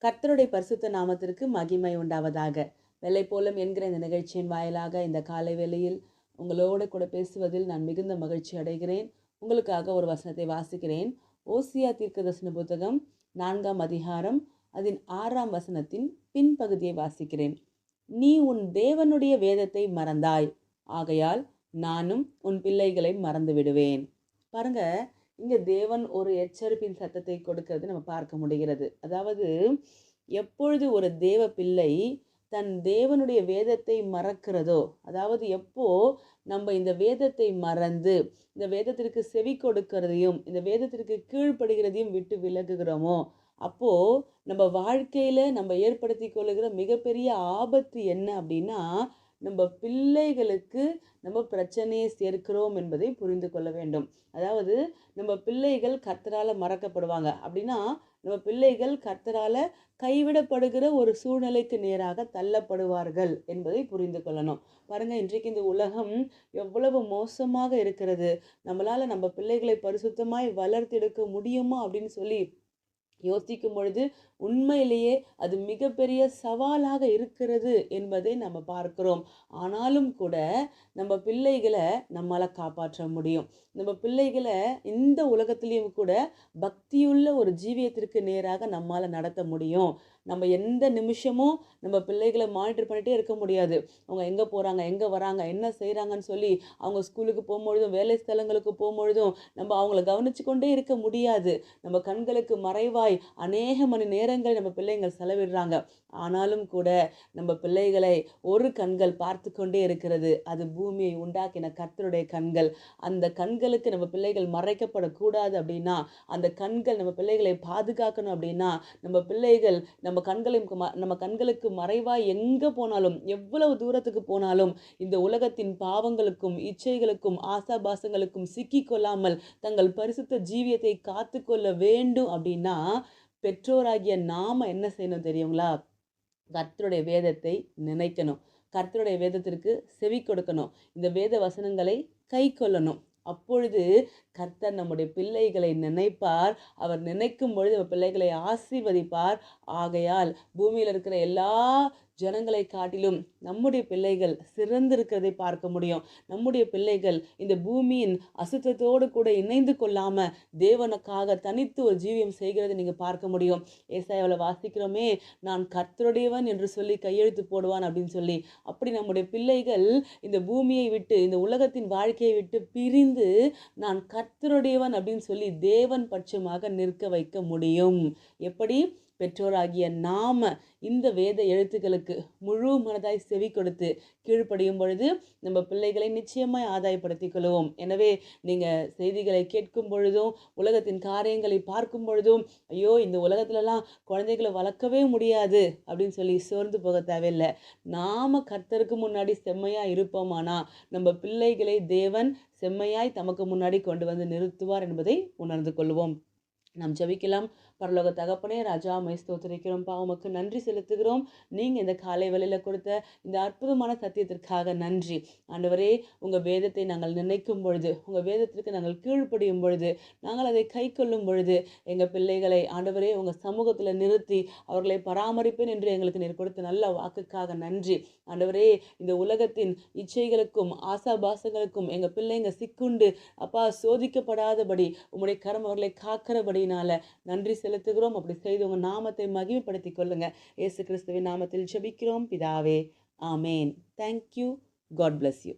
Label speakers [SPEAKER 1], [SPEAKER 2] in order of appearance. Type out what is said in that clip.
[SPEAKER 1] கர்த்தருடைய பரிசுத்த நாமத்திற்கு மகிமை உண்டாவதாக. வெள்ளைப்போலம் என்கிற இந்த நிகழ்ச்சியின் வாயிலாக இந்த காலை வேளையில் உங்களோடு கூட பேசுவதில் நான் மிகுந்த மகிழ்ச்சி அடைகிறேன். உங்களுக்காக ஒரு வசனத்தை வாசிக்கிறேன். ஓசியா தீர்க்கதரிசன புத்தகம் 4ஆம் அதிகாரம் அதன் 6ஆம் வசனத்தின் பின்பகுதியை வாசிக்கிறேன். நீ உன் தேவனுடைய வேதத்தை மறந்தாய், ஆகையால் நானும் உன் பிள்ளைகளை மறந்து விடுவேன். பாருங்க, இங்க தேவன் ஒரு எச்சரிப்பின் சத்தத்தை கொடுக்கிறது நம்ம பார்க்க முடிகிறது. அதாவது, எப்பொழுது ஒரு தேவ பிள்ளை தன் தேவனுடைய வேதத்தை மறக்கிறதோ, அதாவது எப்போ நம்ம இந்த வேதத்தை மறந்து இந்த வேதத்திற்கு செவி கொடுக்கிறதையும் இந்த வேதத்திற்கு கீழ்ப்படுகிறதையும் விட்டு விலகுகிறோமோ, அப்போ நம்ம வாழ்க்கையில நம்ம ஏற்படுத்தி கொள்ளுகிற மிகப்பெரிய ஆபத்து என்ன அப்படின்னா, நம்ம பிள்ளைகளுக்கு நம்ம பிரச்சனையை சேர்க்கிறோம் என்பதை புரிந்து கொள்ள வேண்டும். அதாவது, நம்ம பிள்ளைகள் கர்த்தரால் மறக்கப்படுவாங்க அப்படின்னா, நம்ம பிள்ளைகள் கர்த்தரால் கைவிடப்படுகிற ஒரு சூழ்நிலைக்கு நேராக தள்ளப்படுவார்கள் என்பதை புரிந்து கொள்ளணும். பாருங்க, இன்றைக்கு இந்த உலகம் எவ்வளவு மோசமாக இருக்கிறது. நம்மளால நம்ம பிள்ளைகளை பரிசுத்தமாய் வளர்த்தெடுக்க முடியுமா அப்படின்னு சொல்லி யோசிக்கும் பொழுது உண்மையிலேயே அது மிகப்பெரிய சவாலாக இருக்கிறது என்பதை நம்ம பார்க்கிறோம். ஆனாலும் கூட நம்ம பிள்ளைகளை நம்மால் காப்பாற்ற முடியும். நம்ம பிள்ளைகளை இந்த உலகத்திலையும் கூட பக்தியுள்ள ஒரு ஜீவியத்திற்கு நேராக நம்மால் நடத்த முடியும். நம்ம எந்த நிமிஷமும் நம்ம பிள்ளைகளை மானிட்டர் பண்ணிகிட்டே இருக்க முடியாது. அவங்க எங்கே போகிறாங்க, எங்கே வராங்க, என்ன செய்கிறாங்கன்னு சொல்லி அவங்க ஸ்கூலுக்கு போகும்பொழுதும் வேலை ஸ்தலங்களுக்கு போகும்பொழுதும் நம்ம அவங்கள கவனித்து கொண்டே இருக்க முடியாது. நம்ம கண்களுக்கு மறைவாய் அநேக மணி நேரங்கள் நம்ம பிள்ளைங்கள் செலவிடுறாங்க. ஆனாலும் கூட நம்ம பிள்ளைகளை ஒரு கண்கள் பார்த்து கொண்டே இருக்கிறது. அது பூமியை உண்டாக்கின கர்த்தருடைய கண்கள். அந்த கண்களுக்கு நம்ம பிள்ளைகள் மறைக்கப்படக்கூடாது அப்படின்னா, அந்த கண்கள் நம்ம பிள்ளைகளை பாதுகாக்கணும் அப்படின்னா, நம்ம பிள்ளைகள் நம்ம கண்களுக்கு மறைவாய் எங்கே போனாலும், எவ்வளவு தூரத்துக்கு போனாலும் இந்த உலகத்தின் பாவங்களுக்கும் இச்சைகளுக்கும் ஆசாபாசங்களுக்கும் சிக்கிக்கொள்ளாமல் தங்கள் பரிசுத்த ஜீவியத்தை காத்து கொள்ள வேண்டும் அப்படின்னா, பெற்றோராகிய நாம என்ன செய்யணும் தெரியுங்களா? கர்த்தருடைய வேதத்தை நினைக்கணும். கர்த்தருடைய வேதத்திற்கு செவி கொடுக்கணும். இந்த வேத வசனங்களை கை கொள்ளணும். அப்பொழுது கர்த்தர் நம்முடைய பிள்ளைகளை நினைப்பார். அவர் நினைக்கும் பொழுது அவர் பிள்ளைகளை ஆசீர்வதிப்பார். ஆகையால் பூமியில் இருக்கிற எல்லா ஜனங்களை காட்டிலும் நம்முடைய பிள்ளைகள் சிறந்திருக்கிறதை பார்க்க முடியும். நம்முடைய பிள்ளைகள் இந்த பூமியின் அசுத்தத்தோடு கூட இணைந்து கொள்ளாம தேவனுக்காக தனித்து ஒரு ஜீவியம் செய்கிறதை நீங்க பார்க்க முடியும். ஏசாயாவில் வாசிக்கிறோமே, நான் கர்த்தருடையவன் என்று சொல்லி கையெழுத்து போடுவான் அப்படின்னு சொல்லி. அப்படி நம்முடைய பிள்ளைகள் இந்த பூமியை விட்டு, இந்த உலகத்தின் வாழ்க்கையை விட்டு பிரிந்து நான் கர்த்தருடையவன் அப்படின்னு சொல்லி தேவன் பட்சமாக நிற்க வைக்க முடியும். எப்படி? பெற்றோராகிய நாம இந்த வேத எழுத்துக்களுக்கு முழு மனதாய் செவி கொடுத்து கீழ்ப்படியும் பொழுது நம்ம பிள்ளைகளை நிச்சயமாய் ஆதாயப்படுத்திக் கொள்வோம். எனவே நீங்கள் செய்திகளை கேட்கும் பொழுதும் உலகத்தின் காரியங்களை பார்க்கும் பொழுதும், ஐயோ இந்த உலகத்துலலாம் குழந்தைகளை வளர்க்கவே முடியாது அப்படின்னு சொல்லி சோர்ந்து போக தேவையில்லை. நாம கர்த்தருக்கு முன்னாடி செம்மையாக இருப்போமானா நம்ம பிள்ளைகளை தேவன் செம்மையாய் தமக்கு முன்னாடி கொண்டு வந்து நிறுத்துவார் என்பதை உணர்ந்து கொள்வோம். நாம் ஜெபிக்கலாம். பரலோக தகப்பனே, ராஜா, மை ஸ்தோத்திரிக்கிறோம்ப்பா, உமக்கு நன்றி செலுத்துகிறோம். நீங்கள் இந்த காலை வேளையில் கொடுத்த இந்த அற்புதமான சத்தியத்திற்காக நன்றி. ஆண்டவரே, உங்கள் வேதத்தை நாங்கள் நினைக்கும் பொழுது, உங்கள் வேதத்திற்கு நாங்கள் கீழ்ப்படியும் பொழுது, நாங்கள் அதை கை கொள்ளும் பொழுது எங்கள் பிள்ளைகளை ஆண்டவரே உங்கள் சமூகத்தில் நிறுத்தி அவர்களை பராமரிப்பேன் என்று எங்களுக்கு நீர் கொடுத்த நல்ல வாக்குக்காக நன்றி. ஆண்டவரே, இந்த உலகத்தின் இச்சைகளுக்கும் ஆசாபாசங்களுக்கும் எங்கள் பிள்ளைங்க சிக்குண்டு அப்பா சோதிக்கப்படாதபடி உம்முடைய கரம் அவர்களை காக்கிறபடினால நன்றி செலுத்துகிறோம். அப்படி செய்து உங்கள் நாமத்தை மகிமைப்படுத்திக் கொள்ளுங்க. இயேசு கிறிஸ்துவின் நாமத்தில் ஜெபிக்கிறோம் பிதாவே, ஆமேன். தேங்க்யூ. God bless you.